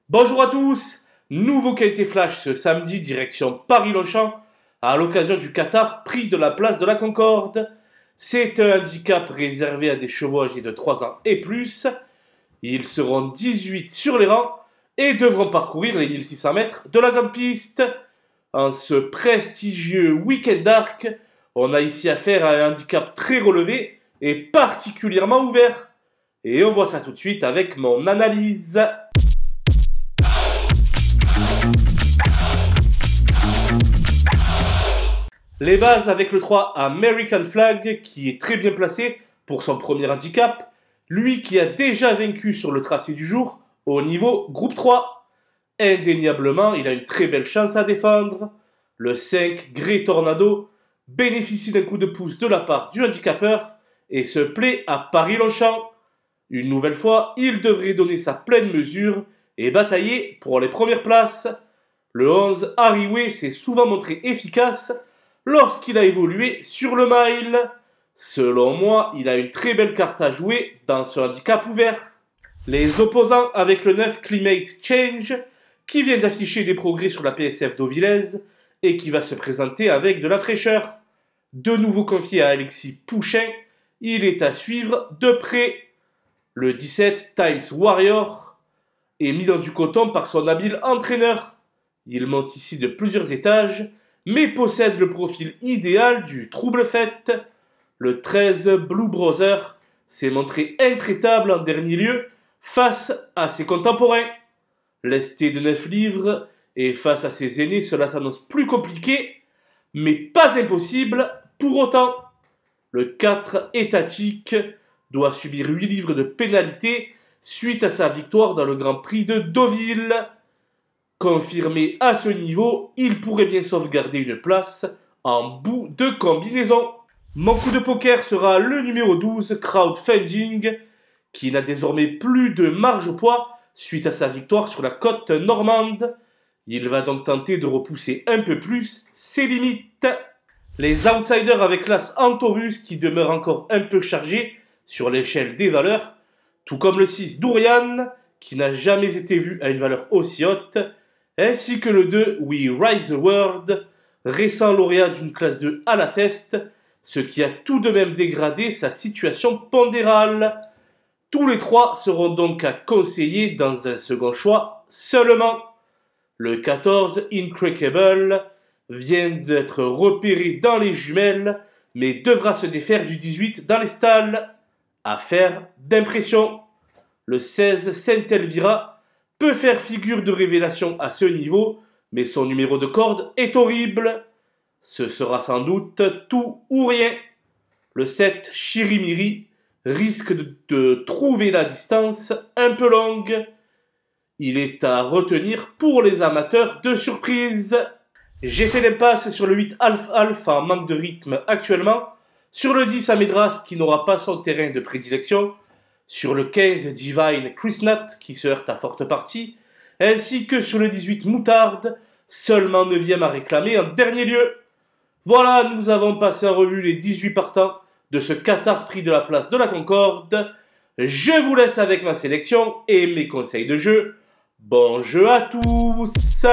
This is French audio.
Bonjour à tous, nouveau qualité flash ce samedi direction Paris-Longchamp à l'occasion du Qatar Prix de la place de la Concorde. C'est un handicap réservé à des chevaux âgés de 3 ans et plus. Ils seront 18 sur les rangs et devront parcourir les 1600 mètres de la grande piste. En ce prestigieux week-end d'arc, on a ici affaire à un handicap très relevé et particulièrement ouvert. Et on voit ça tout de suite avec mon analyse. Les bases avec le 3 American Flag qui est très bien placé pour son premier handicap, lui qui a déjà vaincu sur le tracé du jour au niveau groupe 3. Indéniablement, il a une très belle chance à défendre. Le 5 Grey Tornado bénéficie d'un coup de pouce de la part du handicapeur et se plaît à Paris-Longchamp. Une nouvelle fois, il devrait donner sa pleine mesure et batailler pour les premières places. Le 11 Harry s'est souvent montré efficace lorsqu'il a évolué sur le mile. Selon moi, il a une très belle carte à jouer dans ce handicap ouvert. Les opposants avec le 9 Climate Change, qui vient d'afficher des progrès sur la PSF d'Auvilez et qui va se présenter avec de la fraîcheur. De nouveau confié à Alexis Pouchin, il est à suivre de près. Le 17 Times Warrior est mis dans du coton par son habile entraîneur. Il monte ici de plusieurs étages, mais possède le profil idéal du trouble fait. Le 13 Blue Brother s'est montré intraitable en dernier lieu face à ses contemporains. Lesté de 9 livres et face à ses aînés, cela s'annonce plus compliqué, mais pas impossible pour autant. Le 4 Étatique doit subir 8 livres de pénalité suite à sa victoire dans le Grand Prix de Deauville. Confirmé à ce niveau, il pourrait bien sauvegarder une place en bout de combinaison. Mon coup de poker sera le numéro 12, Crowdfunding, qui n'a désormais plus de marge au poids suite à sa victoire sur la côte normande. Il va donc tenter de repousser un peu plus ses limites. Les outsiders avec l'as Antorus qui demeure encore un peu chargé sur l'échelle des valeurs, tout comme le 6 Dourian, qui n'a jamais été vu à une valeur aussi haute, ainsi que le 2 We Rise the World, récent lauréat d'une classe 2 à la test, ce qui a tout de même dégradé sa situation pondérale. Tous les trois seront donc à conseiller dans un second choix seulement. Le 14 Incredible vient d'être repéré dans les jumelles, mais devra se défaire du 18 dans les stalles. Affaire d'impression. Le 16 Saint Elvira peut faire figure de révélation à ce niveau, mais son numéro de corde est horrible. Ce sera sans doute tout ou rien. Le 7 Chirimiri risque de trouver la distance un peu longue. Il est à retenir pour les amateurs de surprise. J'ai fait l'impasse sur le 8 Alf en manque de rythme actuellement, sur le 10 Amedras qui n'aura pas son terrain de prédilection, sur le 15 Divine Chrisnat qui se heurte à forte partie, ainsi que sur le 18 Moutarde, seulement 9e à réclamer en dernier lieu. Voilà, nous avons passé en revue les 18 partants de ce Qatar Prix de la place de la Concorde. Je vous laisse avec ma sélection et mes conseils de jeu. Bon jeu à tous!